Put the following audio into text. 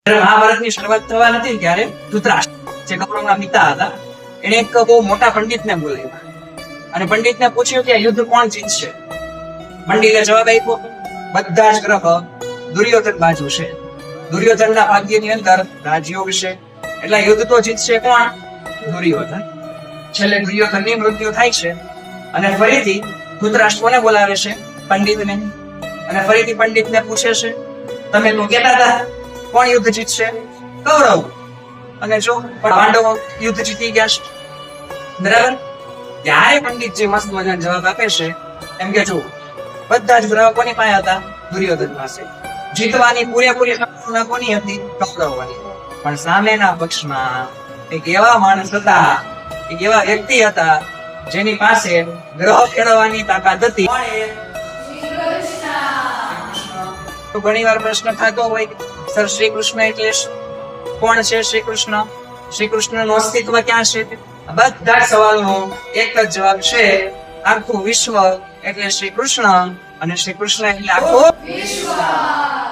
મહાભારતની શરૂઆત થવા નથી ત્યારે ધૃતરાષ્ટ્ર જે કૌરવના પિતા હતા એને એક બહુ મોટા પંડિતને બોલાવ્યા અને પંડિતને પૂછ્યું કે આ યુદ્ધ કોણ જીતશે. પંડિતે જવાબ આપ્યો બધા જ ગ્રહ દુર્યોધન બાજુ છે. દુર્યોધનના ભાગ્યની અંદર રાજયોગ છે એટલે યુદ્ધ તો જીતશે કોણ? દુર્યોધન. છેલ્લે દુર્યોધનની મૃત્યુ થાય છે અને ફરીથી ધૃતરાષ્ટ્રને બોલાવે છે પંડિતને અને ફરીથી પંડિતને પૂછે છે તમે તો કહેતા હતા કોણ યુદ્ધ જીતશે? કૌરવ. અને જો પણ પાંડવો યુદ્ધ જીતી ગયા છે. બરાબર. ત્યારે પંડિતજી મસ્ત મજાનો જવાબ આપે છે એમ કે જો બધા જ ગ્રહ કોની પાસે હતા? દુર્યોધન પાસે. જીતવાની પૂરેપૂરી સંભાવના કોની હતી? કૌરવોની. પણ સામેના પક્ષમાં એક એવા માણસ હતા, એક એવા વ્યક્તિ હતા જેની પાસે ગ્રહ ખેડવાની તાકાત હતી. તો ઘણી વાર પ્રશ્ન થતો હોય સર શ્રી કૃષ્ણ એટલે શું? કોણ છે શ્રી કૃષ્ણ? શ્રી કૃષ્ણનું અસ્તિત્વ ક્યાં છે? બધા જ સવાલનો એક જ જવાબ છે આખું વિશ્વ એટલે શ્રી કૃષ્ણ અને શ્રી કૃષ્ણ એટલે આખું વિશ્વ.